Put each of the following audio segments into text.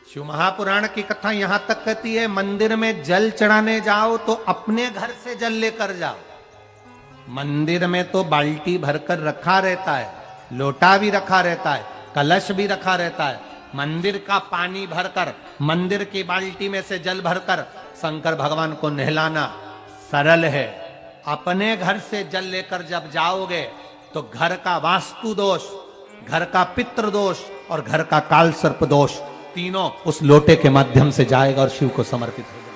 शिव महापुराण की कथा यहां तक कहती है, मंदिर में जल चढ़ाने जाओ तो अपने घर से जल लेकर जाओ। मंदिर में तो बाल्टी भरकर रखा रहता है, लोटा भी रखा रहता है, कलश भी रखा रहता है। मंदिर का पानी भरकर, मंदिर की बाल्टी में से जल भरकर शंकर भगवान को नहलाना सरल है। अपने घर से जल लेकर जब जाओगे तो घर का वास्तु दोष, घर का पितृ दोष और घर का काल सर्प दोष तीनों उस लोटे के माध्यम से जाएगा और शिव को समर्पित हो जाएगा।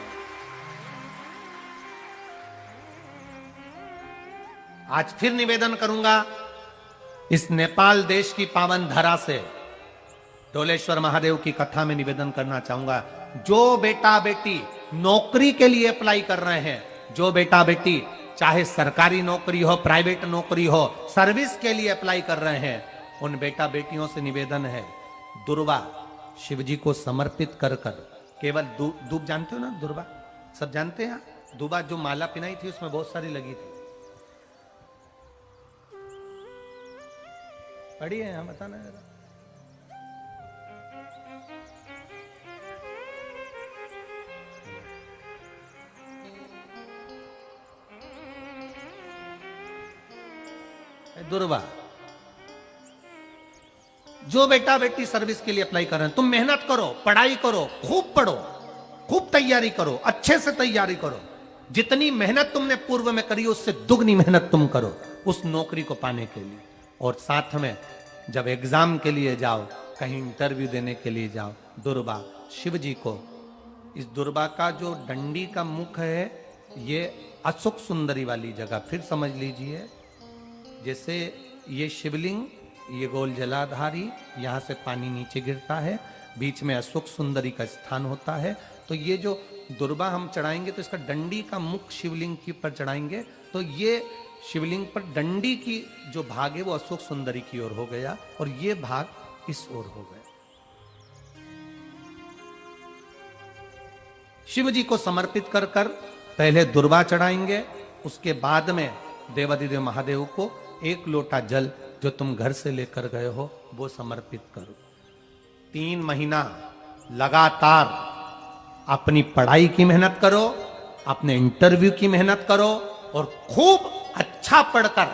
आज फिर निवेदन करूंगा, इस नेपाल देश की पावन धरा से डोलेश्वर महादेव की कथा में निवेदन करना चाहूंगा। जो बेटा बेटी नौकरी के लिए अप्लाई कर रहे हैं, जो बेटा बेटी चाहे सरकारी नौकरी हो, प्राइवेट नौकरी हो, सर्विस के लिए अप्लाई कर रहे हैं, उन बेटा बेटियों से निवेदन है, दुर्वा शिव जी को समर्पित कर कर केवल दूब जानते हो ना, दुर्वा सब जानते हैं। दुबा जो माला पिनाई थी उसमें बहुत सारी लगी थी, पढ़ी है यहां, बताना जरा। दुर्वा, जो बेटा बेटी सर्विस के लिए अप्लाई कर रहे हैं, तुम मेहनत करो, पढ़ाई करो, खूब पढ़ो, खूब तैयारी करो, अच्छे से तैयारी करो। जितनी मेहनत तुमने पूर्व में करी उससे दुगनी मेहनत तुम करो उस नौकरी को पाने के लिए। और साथ में जब एग्जाम के लिए जाओ, कहीं इंटरव्यू देने के लिए जाओ, दुर्वा शिव जी को, इस दुर्वा का जो डंडी का मुख है ये अशोक सुंदरी वाली जगह, फिर समझ लीजिए जैसे ये शिवलिंग, ये गोल जलाधारी, यहां से पानी नीचे गिरता है, बीच में अशोक सुंदरी का स्थान होता है। तो ये जो दुर्वा हम चढ़ाएंगे तो इसका डंडी का मुख शिवलिंग की पर चढ़ाएंगे तो ये शिवलिंग पर डंडी की जो भाग है वो अशोक सुंदरी की ओर हो गया और ये भाग इस ओर हो गया। शिव जी को समर्पित कर कर पहले दुर्वा चढ़ाएंगे, उसके बाद में देवाधिदेव महादेव को एक लोटा जल जो तुम घर से लेकर गए हो वो समर्पित करो। 3 महीना लगातार अपनी पढ़ाई की मेहनत करो, अपने इंटरव्यू की मेहनत करो और खूब अच्छा पढ़कर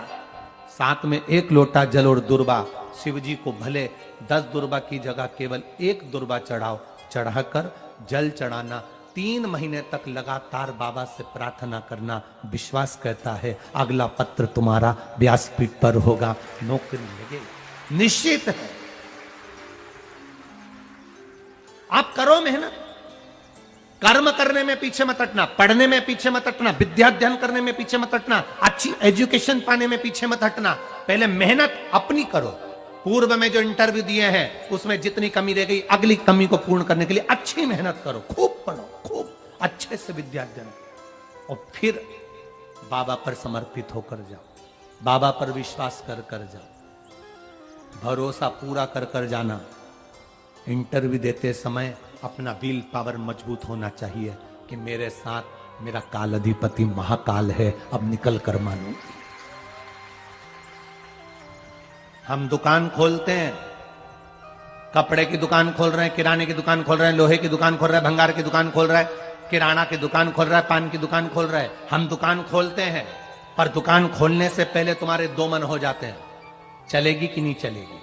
साथ में एक लोटा जल और दुर्वा शिव जी को भले 10 दुर्वा की जगह केवल 1 दुर्वा चढ़ाओ, चढ़ाकर जल चढ़ाना। 3 महीने तक लगातार बाबा से प्रार्थना करना। विश्वास कहता है अगला पत्र तुम्हारा व्यासपीठ पर होगा, नौकरी लगेगी, निश्चित है। आप करो मेहनत, कर्म करने में पीछे मत हटना, पढ़ने में पीछे मत हटना, विद्या अध्ययन करने में पीछे मत हटना, अच्छी एजुकेशन पाने में पीछे मत हटना। पहले मेहनत अपनी करो। पूर्व में जो इंटरव्यू दिए हैं उसमें जितनी कमी रह गई, अगली कमी को पूर्ण करने के लिए अच्छी मेहनत करो, खूब पढ़ो, खूब अच्छे से विद्या अध्ययन, और फिर बाबा पर समर्पित होकर जाओ, बाबा पर विश्वास कर कर जाओ, भरोसा पूरा कर कर जाना। इंटरव्यू देते समय अपना विल पावर मजबूत होना चाहिए कि मेरे साथ मेरा काल अधिपति महाकाल है, अब निकल कर मानूंगी। हम दुकान खोलते हैं, कपड़े की दुकान खोल रहे हैं, किराने की दुकान खोल रहे हैं, लोहे की दुकान खोल रहे हैं, भंगार की दुकान खोल रहे हैं, किराना की दुकान खोल रहा है, पान की दुकान खोल रहा है। हम दुकान खोलते हैं पर दुकान खोलने से पहले तुम्हारे 2 मन हो जाते हैं, चलेगी कि नहीं चलेगी,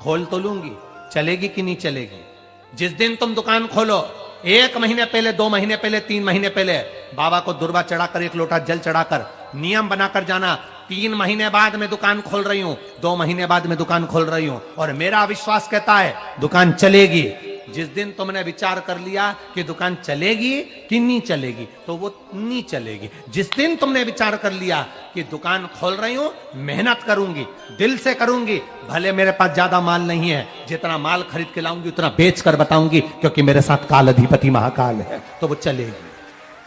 खोल तो लूंगी, चलेगी कि नहीं चलेगी। जिस दिन तुम दुकान खोलो 1 महीने पहले, 2 महीने पहले, 3 महीने पहले बाबा को दुर्वा चढ़ाकर, 1 लोटा जल चढ़ाकर नियम बनाकर जाना, 3 महीने बाद मैं दुकान खोल रही हूं, 2 महीने बाद मैं दुकान खोल रही हूं और मेरा विश्वास कहता है दुकान चलेगी। जिस दिन तुमने विचार कर लिया कि दुकान चलेगी कि नहीं चलेगी तो वो नहीं चलेगी। जिस दिन तुमने विचार कर लिया कि दुकान खोल रही हूं, मेहनत करूंगी, दिल से करूंगी, भले मेरे पास ज्यादा माल नहीं है, जितना माल खरीद के लाऊंगी उतना बेच कर बताऊंगी क्योंकि मेरे साथ काल अधिपति महाकाल है, तो वो चलेगी।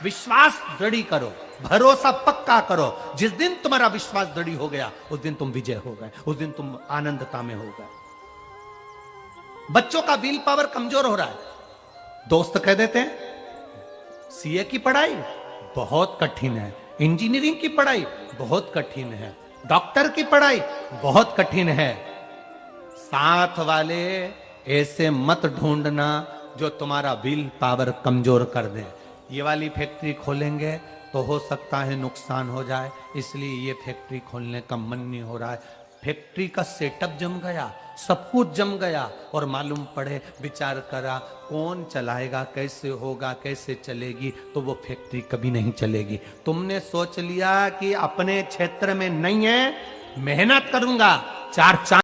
विश्वास दृढ़ करो, भरोसा पक्का करो। जिस दिन तुम्हारा विश्वास दृढ़ हो गया उस दिन तुम विजय हो गए, उस दिन तुम आनंदता में हो गए। बच्चों का विल पावर कमजोर हो रहा है, दोस्त कह देते हैं सीए की पढ़ाई बहुत कठिन है, इंजीनियरिंग की पढ़ाई बहुत कठिन है, डॉक्टर की पढ़ाई बहुत कठिन है। साथ वाले ऐसे मत ढूंढना जो तुम्हारा विल पावर कमजोर कर दे। ये वाली फैक्ट्री खोलेंगे तो हो सकता है नुकसान हो जाए, इसलिए ये फैक्ट्री खोलने का मन नहीं हो रहा है। फैक्ट्री का सेटअप जम गया, सब कुछ जम गया, और मालूम पड़े, विचार करा कौन चलाएगा, कैसे होगा, कैसे चलेगी, तो वो फैक्ट्री कभी नहीं चलेगी। तुमने सोच लिया कि अपने क्षेत्र में नहीं है, मेहनत करूंगा, चार चांद